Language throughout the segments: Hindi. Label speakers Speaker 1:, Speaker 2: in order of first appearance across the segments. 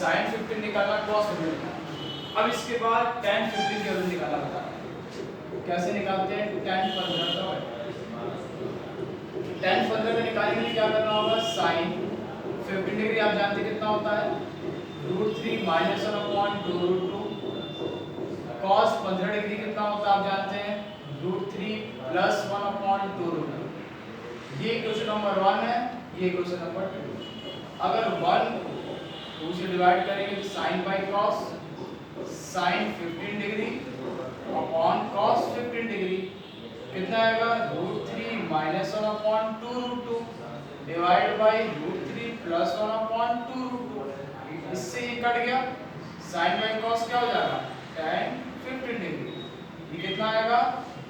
Speaker 1: साइन 15 निकालना, कॉस 15 निकालना। अब इसके बाद tan 15 की वैल्यू निकालना बता। कैसे निकालते हैं? tan 15 का tan 15 का निकालने के लिए क्या करना होगा? साइन 15 डिग्री आप जानते कितना होता है? √3 -1/2 √2। cos 15 डिग्री कितना होता है आप जानते हैं? √3 + 1/2 √2। ये क्वेश्चन नंबर 1 है, ये क्वेश्चन नंबर 2। अगर 1 2 से डिवाइड करेंगे तो sin by cos, sin 15 degree upon cos 15 degree कितना आएगा? √3 -1/2 √2 डिवाइड बाई √3 + 1/2 √2। इससे ये कट गया, sin बाई cos क्या हो जाएगा? tan 15 degree. ये कितना आएगा?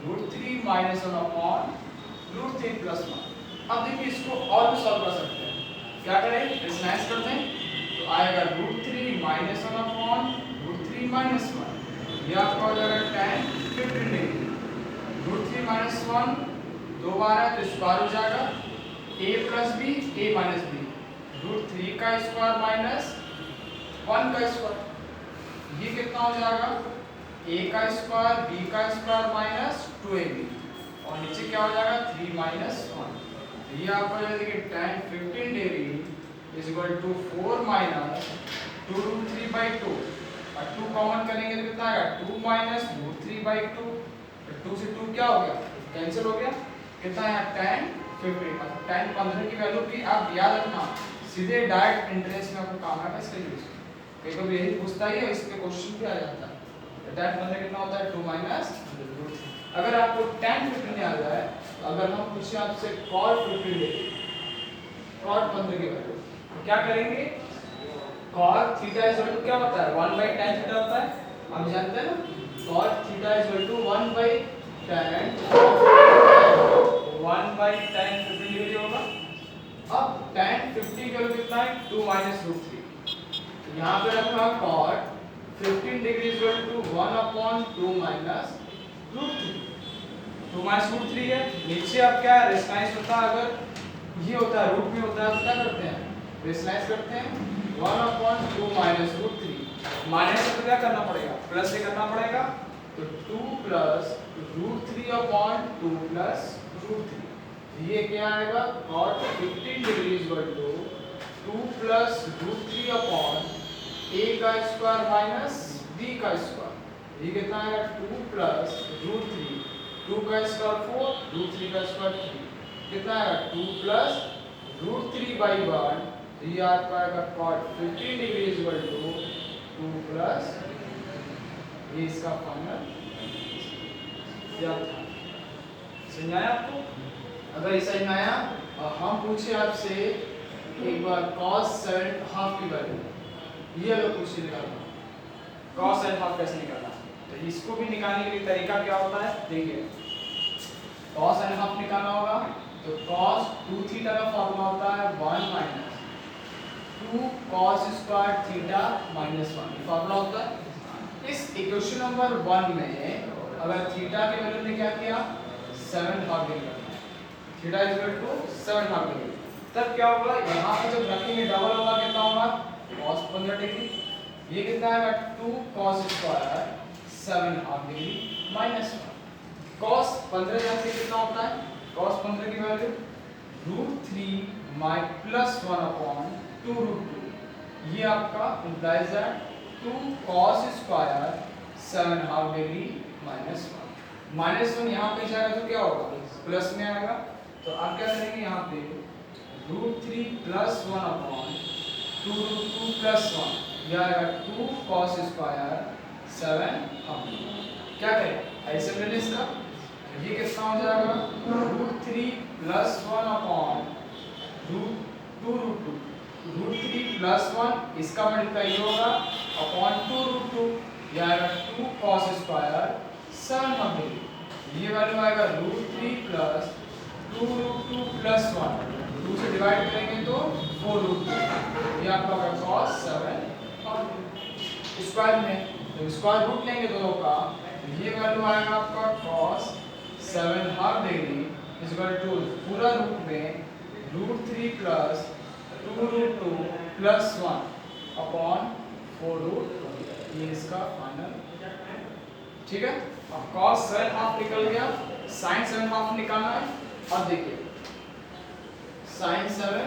Speaker 1: √3 -1/√3 + 1। अब देखिए इसको और भी सॉल्व कर सकते हैं। क्या करें? रेशनलाइज करते हैं तो आएगा √3 -1/√3 - 1। ये आपका हो जाएगा tan 15 डिग्री। √3 - 1 दो बार है तो स्क्वायर हो जाएगा, a + b a - b √3 का स्क्वायर माइनस 1 का स्क्वायर। ये कितना हो जाएगा? a का स्क्वायर b का स्क्वायर माइनस 2ab और नीचे क्या हो जाएगा? 3 - 1। ये आपका जो देखिए tan 15 डिग्री = 4 - 2√3/2 और 2 कॉमन करेंगे तो कितना आएगा? 2 - √3/2। तो 2 से 2 क्या हो गया? कैंसिल हो गया। कितना है? tan 15। tan 15 की वैल्यू भी आप याद रखना, सीधे डायरेक्ट इंटरेस्ट में आपको काम आएगा इसका यूज। कई कभी यही पूछता ही है, इस पे क्वेश्चन भी आ जाता है। तो tan 15 कितना होता है? 2 - √3। अगर आपको tan 15 आ जाए, अगर हम पूछे आपसे cot 15 ले, cot 15 की वैल्यू क्या करेंगे? cot थीटा क्या होता है? 1/tan थीटा होता है, हम जानते हैं ना। cot थीटा 1/tan 15 डिग्री होगा। अब tan 15 की वैल्यू कितना है? 2 - √3। तो यहाँ पे रखना cot 15 डिग्री = 1/2 - √3। 2 - √3 है। नीचे अब क्या है? रेशनलाइज होता है। अगर ये होता है रूट में होता है तो क्या करते हैं? रेशनलाइज करते हैं। 1/2 - √3 माइनस से तो क्या करना पड़ेगा? प्लस से करना पड़ेगा। तो 2 + √3/2 + √3। ये क्या आएगा? cot 15 डिग्री = 2 + √3/a का स्क्वायर माइनस b का स्क्वायर। ये कितना आएगा? 2 + √3 2 का स्क्वायर 4 √3 का स्क्वायर 3 कितना आएगा? 2 + √3/1। तो ये आपका आएगा cot 15 डिग्री = 2 + ये इसका फाइनल क्या था? समझ आया आपको? अगर ऐसा ही आया और हम पूछे आपसे एक बार cos 7/2 की वैल्यू, ये अगर पूछे निकालना cos 7/2 कैसे निकालना, तो इसको भी निकालने के लिए तरीका क्या होता है? देखिए cos 7/2 निकालना होगा तो cos 2 थीटा का फॉर्मूला होता है 1 - 2 cos स्क्वायर थीटा माइनस 1। ये फॉर्मूला होता है। इस इक्वेशन नंबर 1 में अगर थीटा के वैल्यू ने क्या किया? 7/2 डिग्री। Theta = 7/2 degree. तब क्या होगा? यहाँ पे जब रखेंगे डबल होगा, कितना होगा? cos 15 degree. ये कितना आएगा? 2 cos square 7/2 degree minus 1। cos 15 जानते कितना होता है? cos 15 की वैल्यू √3 + 1/2 √2। ये आपका implies that 2 cos square 7/2 degree minus 1। Minus 1 यहाँ पे जाएगा तो क्या होगा? प्लस में आएगा। तो आप क्या करेंगे? यहाँ पे √3 + 1/2 √2 + 1 यह आएगा 2 cos स्क्वायर 7/2। क्या करें? ऐसे मैंने इसका ये कितना हो जाएगा? √3 + 1/2 √2 √3 + 1 इसका मल्टीप्लाई होगा अपॉन 2 √2 यह आएगा 2 cos स्क्वायर 7/2 डिग्री। ये वैल्यू आएगा √3 + 2 √2 + 1 2 से डिवाइड करेंगे तो 4 √2 ये आपका होगा cos 7/2 स्क्वायर में। तो स्क्वायर रूट लेंगे दोनों का, ये वैल्यू आएगा आपका cos 7/2 डिग्री = पूरा रूट में √3 + 2 √2 + 1 अपॉन 4 रूट, ये इसका फाइनल। ठीक है, अब cos 7 निकल गया, sin 7 निकालना है। अब देखिए sin 7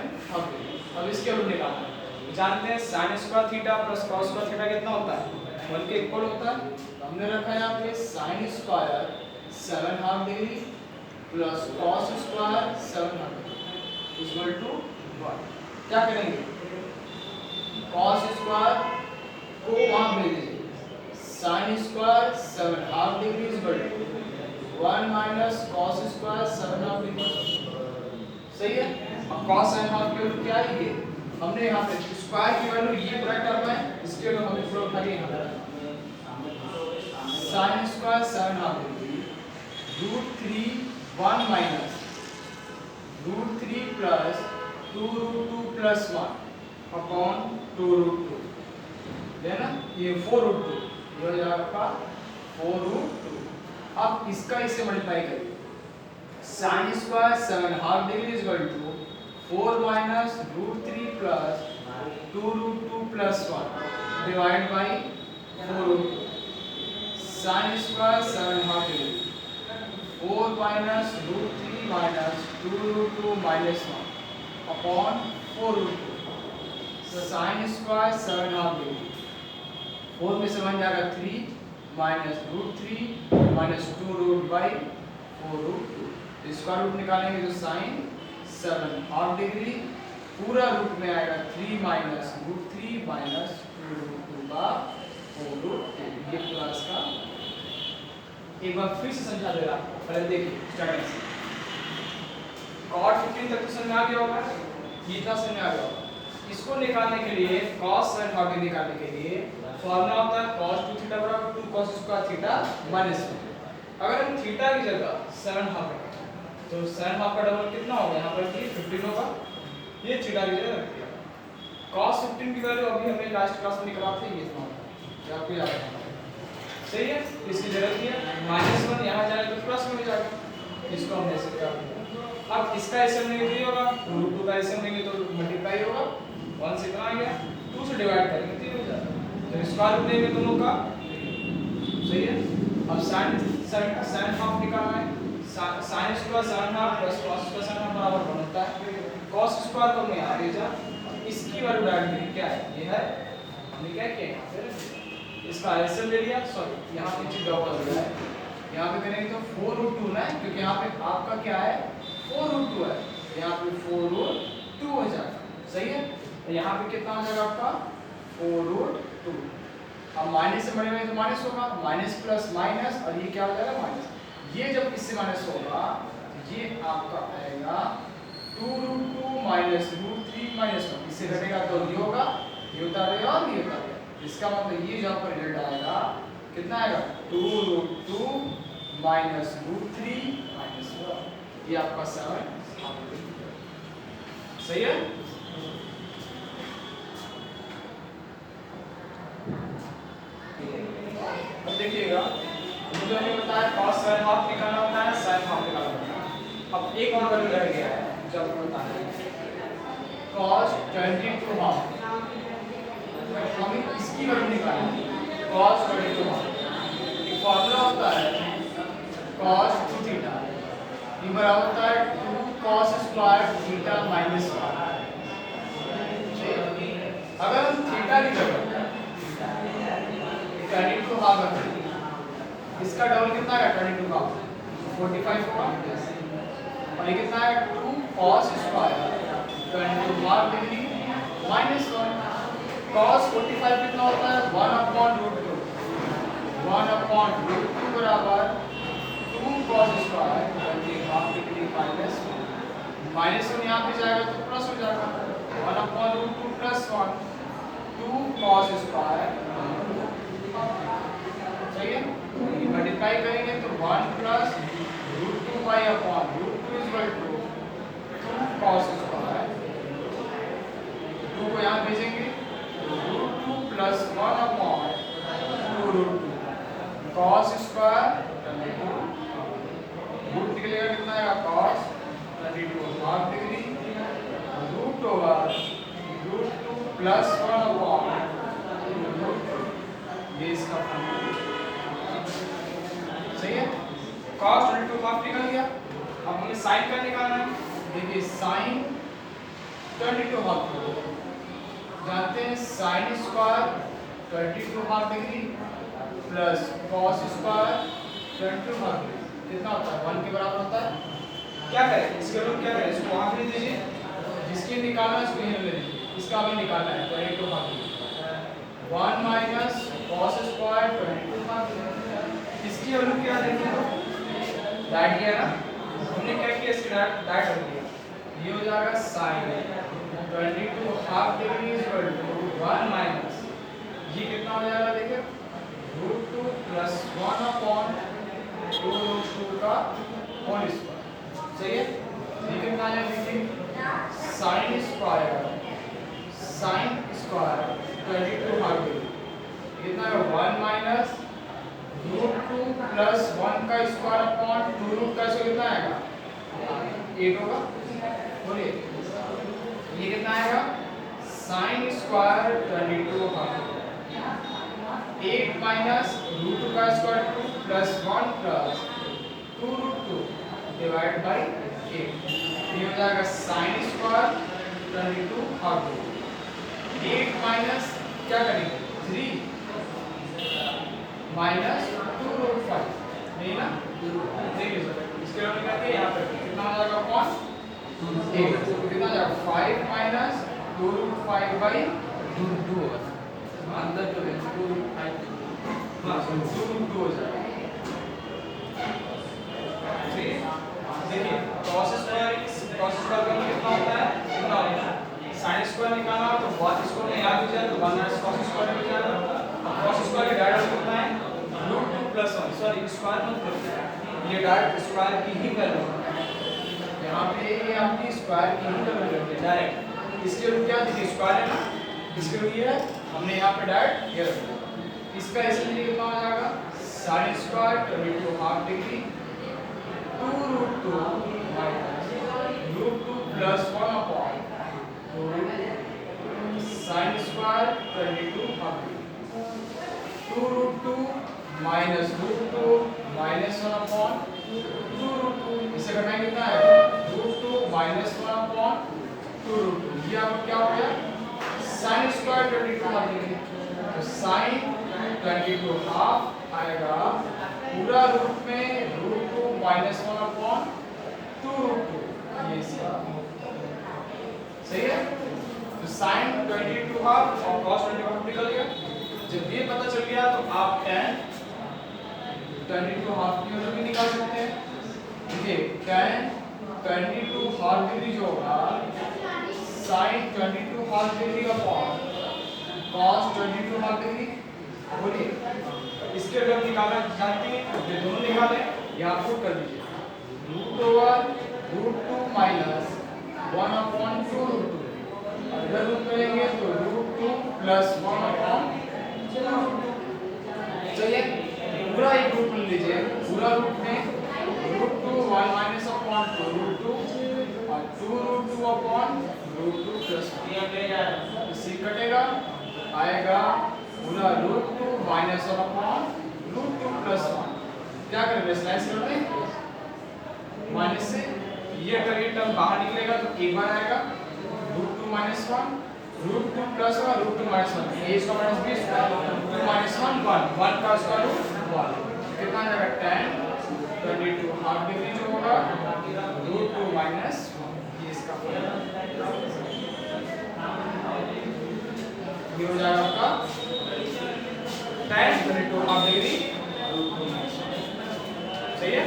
Speaker 1: अब इसके रूट निकालना है। जानते हैं sin square theta plus cos square theta कितना होता है, 1 के इक्वल होता है। तो हमने रखा है यहाँ पे sin square 7 degree plus cos square 7 degree equal to 1। क्या करेंगे, cos स्क्वायर को वहां भेज दीजिए, sin square 7 degree equal to 1 minus cos square 7 degree. सही है। अब cos 7 की वैल्यू क्या है, ये हमने यहाँ पे स्क्वायर की वैल्यू ये पूरा टर्म है, इसके लिए हमने पूरा उठा के यहाँ पे sin square 7 degree √3 1 minus √3 plus 2√2 plus 1 upon 2√2 देना, ये 4√2 ये हो जाएगा आपका 4√2। अब इसका इसे मल्टीप्लाई करिए, sin square 7 degree equal to 4 minus √3 plus 2√2 plus 1 divide by 4√2। sin square 7 degree 4 minus √3 minus 2√2 minus 1 upon 4√2। sin square 7 degree 4 में से 1 जाएगा 3 माइनस √3 माइनस 2 रूट बाई 4√2। इसका रूट निकालेंगे तो sin 7 डिग्री पूरा रूट में आएगा 3 माइनस √3 माइनस 2√2 का 4√2। ये पूरा इसका एक बार फिर से समझा दे रहा आपको, पहले देखिए स्टार्टिंग से। cot 15 तक तो समझ आ गया होगा, ये इतना समझ आ गया होगा। इसको निकालने के लिए cos 7 डिग्री निकालने के लिए फॉर्मूला होता है cos 2 थीटा बराबर 2 cos स्क्वायर थीटा माइनस 1। अगर हम थीटा की जगह 7 हाफ रखें तो 7 हाफ का डबल कितना होगा, यहाँ पर 15 होगा, ये थीटा की जगह रख दिया। cos 15 की वैल्यू अभी हमने लास्ट क्लास में निकाला था, ये इतना होगा, ये आपको याद रखना है। सही है, इसकी जरूरत नहीं है, -1 यहाँ जाए तो प्लस में हो जाएगा, इसको हम ऐसे कर देंगे। अब इसका एसएम लेंगे तो ये होगा, √2 का एसएम लेंगे तो मल्टीप्लाई होगा, 1 से कितना आ गया, 2 से डिवाइड करेंगे तो ये हो जाएगा। तो स्क्वायर रूट लेंगे दोनों का। सही है। अब sin हाफ निकालना है, sin square 7 half plus cos square 7 half बराबर 1 होता है। cos स्क्वायर को मैं यहाँ ले जा, इसकी वैल्यू डाल दी, क्या है, ये है, हमने क्या किया यहाँ पे इसका एलसीएम ले लिया, सॉरी यहाँ पे चीज डबल हो गया है, यहाँ पे करेंगे तो 4√2 ना, क्योंकि यहाँ पे आपका क्या है 4√2 है, यहाँ पे 4√2 हो जाएगा। सही है, तो यहाँ पे कितना हो जाएगा आपका 4√2। अब माइनस से बड़े में तो माइनस होगा, माइनस प्लस माइनस, और ये क्या हो जाएगा माइनस। ये जब इससे माइनस होगा ये आपका आएगा 2√2 माइनस √3 माइनस 1, इससे घटेगा तो ये होगा, ये उतारेगा और ये उतारेगा। इसका मतलब ये जहाँ पर रिजल्ट आएगा कितना आएगा 2√2 माइनस √3 माइनस 1, ये आपका 7। सही है। अब देखिएगा, मुझे हमें बताया cos 7 हाफ निकालना होता है, sin हाफ निकालना होता है। अब एक और वैल्यू रह गया है जो आपको बताना है, cos 22 हाफ, हमें इसकी वैल्यू निकालनी है, cos 22 हाफ। एक फॉर्मूला होता है cos 2 थीटा, ये बराबर होता है 2 cos स्क्वायर थीटा माइनस 1। अगर हम थीटा की जगह 22 हाफ रखें, इसका डबल कितना है 22 का 45 होगा, और ये कितना है 2 cos square 22 half degree minus 1। cos 45 कितना होता है 1/√2, 1/√2 बराबर 2 cos square 22 half degree minus 1। Minus 1 यहाँ पे जाएगा तो प्लस हो जाएगा, 1/√2 प्लस 1, 2 cos स्क्वायर। सही है, मल्टीप्लाई करेंगे तो 1 plus √2 by upon √2 equal to 2 cos square, 2 को यहाँ भेजेंगे √2 plus 1 upon 2√2 cos square 22, root निकलेगा कितना आएगा cos 22 half degree √2 plus 1 upon इसका सही है। cos 22 हाफ निकल गया। अब हमें sin का निकालना है। देखिए sin 22 हाफ जानते हैं, sin square 22 half degree plus cos square 22 half degree कितना होता है, 1 के बराबर होता है। क्या करें इसके लोग, क्या करें, इसको वहां लिख दीजिए, जिसके निकालना है इसको यहीं ले लीजिए, इसका भी निकालना है 22 half degree 1 minus cos square 22 half degree. इसकी वैल्यू क्या देंगे, डाइट किया ना हमने, क्या किया इसकी डाइट कर दिया, ये हो जाएगा sin 22 half degree equal to 1 minus ये कितना हो जाएगा, देखिए √2 प्लस 1 अपॉन 2√2 का होल स्क्वायर। सही है, ये कितना आ जाएगा, देखिए sin स्क्वायर 22 हाफ डिग्री कितना है 1 माइनस √2 प्लस 1 का स्क्वायर अपॉन 2 रूट का स्क्वायर कितना आएगा 8 होगा। बोलिए ये कितना आएगा, sin स्क्वायर 22 हाफ 8 माइनस √2 का square 2 plus 1 plus 2√2 divide by 8, ये हो जाएगा sin स्क्वायर 22 हाफ 8 माइनस क्या करेंगे 3 माइनस 2√5 नहीं ना, देखिए इसके लिए करके यहाँ पर कितना आ जाएगा अपॉन 8 कितना आ जाएगा 5 माइनस 2√5 बाई 2 होगा अंदर जो है 2√5 हाँ 2√2 हो जाएगा। देखिए cos स्क्वायर का कितना होता है, कितना होता है, sin स्क्वायर निकालना तो 1 इसको याद हो जाए तो 1 माइनस cos स्क्वायर हो जाएगा। cos स्क्वायर का डायरेक्ट कितना है √2 प्लस 1, सॉरी स्क्वायर मत करते, ये डायरेक्ट स्क्वायर की ही वैल्यू है, यहाँ पे ये आपकी स्क्वायर की ही वैल्यू है डायरेक्ट। इसके लिए क्या देखिए स्क्वायर है ना, इसके लिए हमने यहाँ पे डायरेक्ट ये रख दिया, इसका इसलिए कितना हो जाएगा sin square 22 half degree 2√2 minus √2 plus 1 upon sin square 22 half degree 2√2 minus √2 minus 1 upon 2√2, इसे करना कितना है √2 माइनस 1 अपॉन 2√2, ये आपका क्या हो गया sin स्क्वायर 22 हाफ डिग्री, तो sin 22 हाफ आएगा पूरा रूट में √2 माइनस 1 अपॉन 2√2, ये सही है। तो sin 22 हाफ और cos 22 हाफ निकल गया। जब ये पता चल गया तो आप tan 22 हाफ की वैल्यू भी निकाल सकते हैं। देखिए tan 22 हाफ डिग्री जो होगा sin 22 half degree upon cos 22 half degree, बोलिए इसके अगर निकालना जानते हैं तो ये दोनों निकालें, यहाँ पुट कर दीजिए √2 माइनस 1 अपॉन 2√2, अगर रूट करेंगे तो √2 प्लस 1 अपॉन 2√2। चलिए पूरा एक रूट ले लीजिए, पूरा रूट में √2 1 माइनस अपॉन 2√2 और 2√2 अपॉन √2 प्लस 1, इसी कटेगा आएगा पूरा √2 माइनस 1 अपॉन √2 प्लस 1, क्या करेंगे स्लाइस कर दें माइनस से, ये अगर ये टर्म बाहर निकलेगा तो एक बार आएगा √2 माइनस 1 √2 प्लस 1 √2 माइनस 1, a इसका माइनस b इसका 2 माइनस 1 1 का स्क्वायर रूट 1, कितना आ जाएगा tan 22 हाफ डिग्री जो होगा √2 माइनस 1, ये इसका ये हो जाएगा आपका tan 22 हाफ डिग्री √2 माइनस 1, सही है।